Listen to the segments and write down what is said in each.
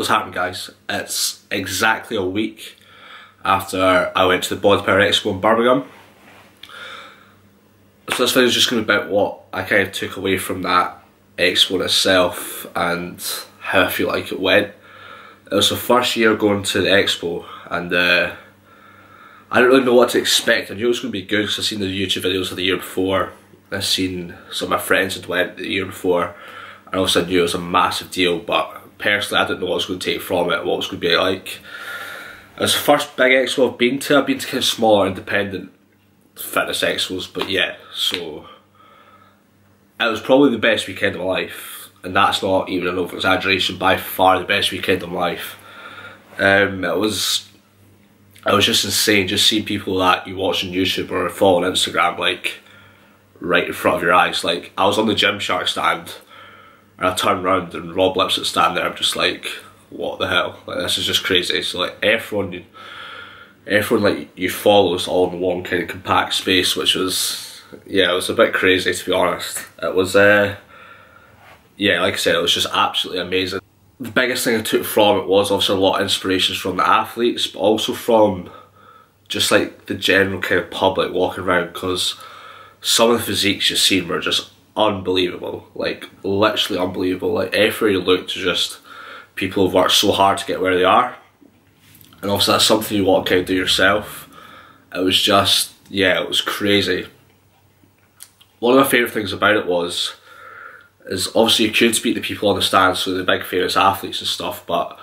What's happening, guys? It's exactly a week after I went to the BODYPOWER Expo in Birmingham. So this video is just going to be about what I kind of took away from that expo in itself and how I feel like it went. It was the first year going to the expo, and I didn't really know what to expect. I knew it was going to be good because I've seen the YouTube videos of the year before. I've seen some of my friends had went the year before, and also I knew it was a massive deal, but personally I didn't know what I was going to take from it, what it was going to be like. It was the first big expo I've been to. I've been to kind of smaller independent fitness expos, but yeah, so it was probably the best weekend of my life, and that's not even an over exaggeration, by far the best weekend of my life. It was just insane, just seeing people that you watch on YouTube or follow on Instagram like right in front of your eyes. Like, I was on the Gymshark stand and I turned around and Rob Lipsett stand there. I'm just like, what the hell? Like, this is just crazy. So like everyone like you follow is all in one kind of compact space, which was, yeah, it was a bit crazy, to be honest. It was yeah, like I said, it was just absolutely amazing. The biggest thing I took from it was obviously a lot of inspirations from the athletes, but also from just like the general kind of public walking around, because some of the physiques you've seen were just unbelievable, like literally unbelievable. Like everywhere you looked, just people have worked so hard to get where they are, and obviously that's something you want to kind of do yourself. It was just, yeah, it was crazy. One of my favourite things about it is obviously you could speak to people on the stand, so the big famous athletes and stuff, but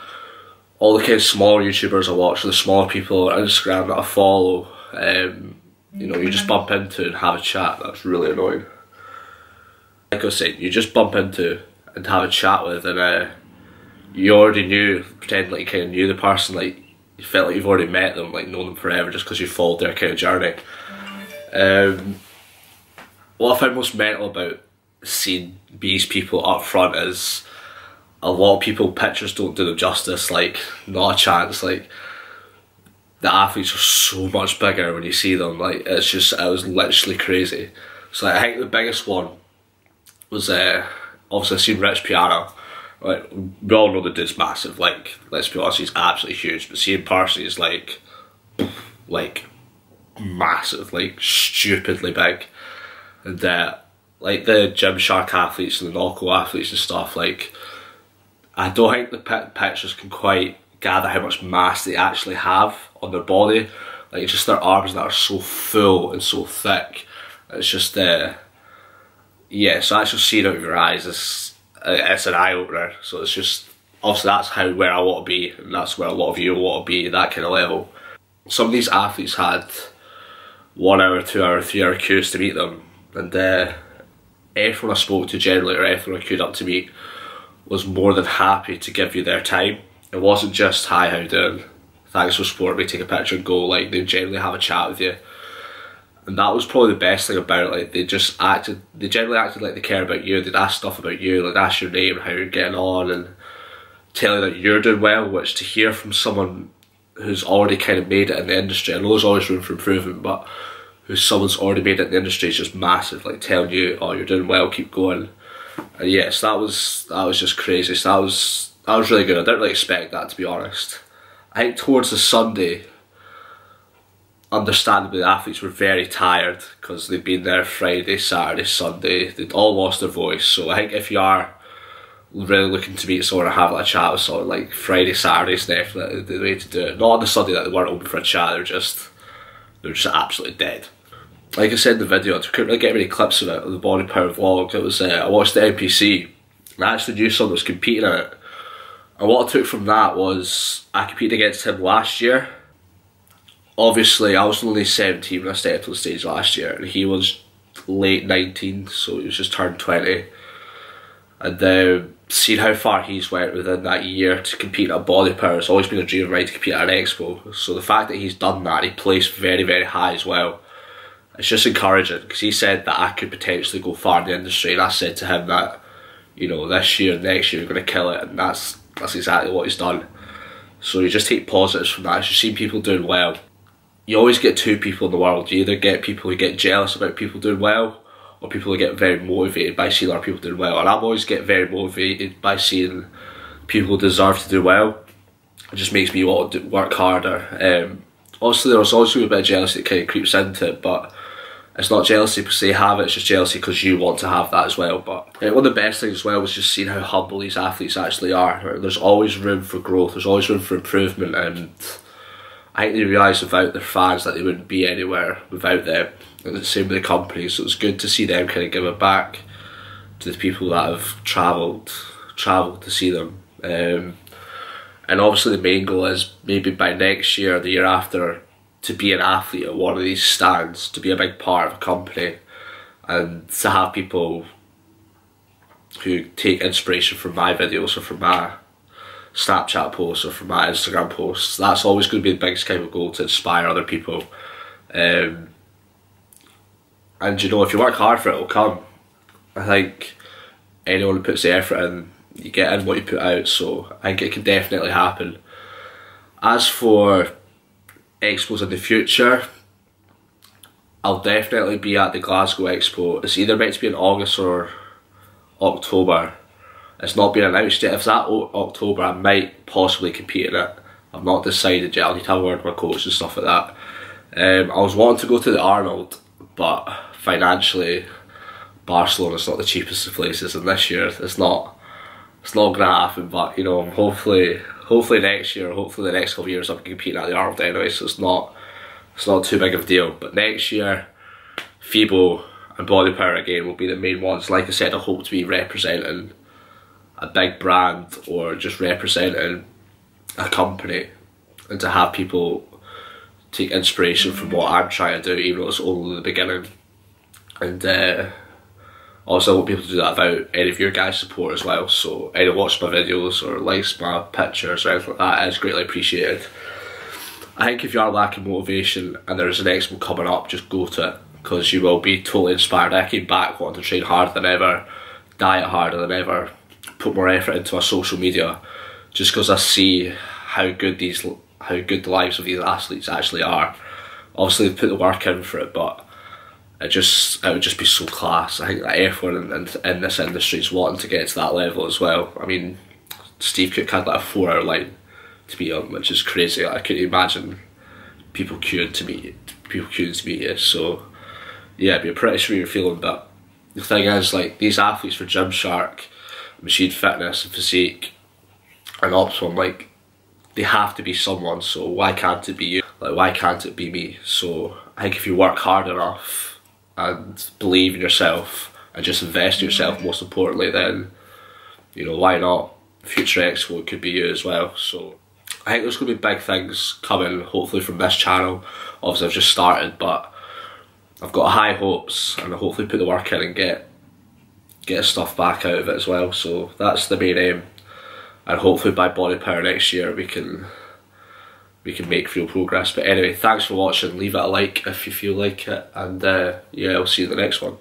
all the kind of smaller YouTubers I watch, the smaller people on Instagram that I follow, you know, you just bump into and have a chat. That's really annoying. Like I was saying, you just bump into and have a chat with, and you already knew, pretend like you kind of knew the person, like you felt like you've already met them, like known them forever, just because you followed their kind of journey. What I find most mental about seeing these people up front is a lot of people, pictures don't do them justice, like not a chance. Like the athletes are so much bigger when you see them, like it's just, it was literally crazy. So like, I think the biggest one was obviously I seen Rich Piana. Like, we all know the dude's massive, like let's be honest, he's absolutely huge, but seeing Parsley is like massive, like stupidly big. And like the Gymshark athletes and the Knocko athletes and stuff, like I don't think the pictures can quite gather how much mass they actually have on their body. Like just their arms that are so full and so thick. It's just yeah, so actually seeing it with your eyes is it's an eye opener. So it's just, obviously that's where I want to be, and that's where a lot of you want to be, that kind of level. Some of these athletes had 1 hour, 2 hour, 3 hour queues to meet them, and everyone I spoke to generally, or everyone I queued up to meet, was more than happy to give you their time. It wasn't just, hi, how you doing, thanks for supporting me, take a picture and go. Like, they generally have a chat with you. And that was probably the best thing about it. Like, they generally acted like they care about you. They'd ask stuff about you, like ask your name, how you're getting on, and tell you that you're doing well, which to hear from someone who's already kind of made it in the industry, I know there's always room for improvement, but someone's already made it in the industry is just massive, like telling you, oh, you're doing well, keep going. And yes, that was just crazy. So that was really good. I didn't really expect that, to be honest. I think towards the Sunday, understandably the athletes were very tired because they'd been there Friday, Saturday, Sunday, they'd all lost their voice. So I think if you are really looking to meet someone or have like a chat with someone, like Friday, Saturday is definitely the way to do it. Not on the Sunday that they weren't open for a chat, they're just absolutely dead. Like I said in the video, I couldn't really get many clips of it, of the BODYPOWER vlog. It was, I watched the NPC, and I actually knew someone was competing in it. And what I took from that was, I competed against him last year. Obviously, I was only 17 when I stepped on the stage last year, and he was late 19, so he was just turned 20. And seeing how far he's went within that year to compete at BODYPOWER, it's always been a dream of mine to compete at an expo. So the fact that he's done that, he placed very, very high as well, it's just encouraging, because he said that I could potentially go far in the industry, and I said to him that, you know, this year, next year, we're going to kill it, and that's exactly what he's done. So you just take positives from that. As you've seen people doing well, you always get two people in the world. You either get people who get jealous about people doing well, or people who get very motivated by seeing other people doing well. And I'm always get very motivated by seeing people deserve to do well. It just makes me want to work harder. Obviously there's always a bit of jealousy that kind of creeps into it, but it's not jealousy per se have it, it's just jealousy because you want to have that as well. But one of the best things as well was just seeing how humble these athletes actually are. There's always room for growth, there's always room for improvement, and I think they realise without their fans that they wouldn't be anywhere without them. And the same with the company, so it's good to see them kind of give it back to the people that have travelled to see them. And obviously the main goal is maybe by next year or the year after to be an athlete at one of these stands, to be a big part of a company, and to have people who take inspiration from my videos or from my Snapchat posts or from my Instagram posts. That's always going to be the biggest kind of goal, to inspire other people. And you know, if you work hard for it, it'll come. I think anyone who puts the effort in, you get in what you put out, so I think it can definitely happen. As for expos in the future, I'll definitely be at the Glasgow Expo. It's either meant to be in August or October. It's not been announced yet. If it's at October, I might possibly compete in it. I've not decided yet. I'll need to have a word with my coach and stuff like that. I was wanting to go to the Arnold, but financially Barcelona's not the cheapest of places, and this year it's not gonna happen. But you know, hopefully next year, hopefully the next couple of years, I'm competing at the Arnold anyway, so it's not too big of a deal. But next year, FIBO and BODYPOWER again will be the main ones. Like I said, I hope to be representing a big brand or just representing a company, and to have people take inspiration from what I'm trying to do, even though it's only the beginning. And also I want people to do that without any of your guys' support as well. So anyone watches my videos or likes my pictures or anything like that is greatly appreciated. I think if you are lacking motivation and there's an expo coming up, just go to it, because you will be totally inspired. I came back wanting to train harder than ever, diet harder than ever, put more effort into my social media, just because I see how good the lives of these athletes actually are. Obviously they put the work in for it, but it would just be so class. I think that everyone in this industry is wanting to get to that level as well. I mean, Steve Cook had like a 4-hour line to be on, which is crazy. I couldn't imagine people queuing to meet you. So yeah, it'd be a pretty surreal feeling. But the thing is, like, these athletes for Gymshark, Machine Fitness and Physique and Optimum, like, they have to be someone, so why can't it be you? Like, why can't it be me? So I think if you work hard enough and believe in yourself and just invest in yourself, most importantly, then, you know, why not? Future Expo could be you as well. So I think there's going to be big things coming, hopefully, from this channel. Obviously I've just started, but I've got high hopes, and I hopefully put the work in and get stuff back out of it as well. So that's the main aim, and hopefully by BODYPOWER next year we can make real progress. But anyway, thanks for watching. Leave it a like if you feel like it, and yeah, I'll see you in the next one.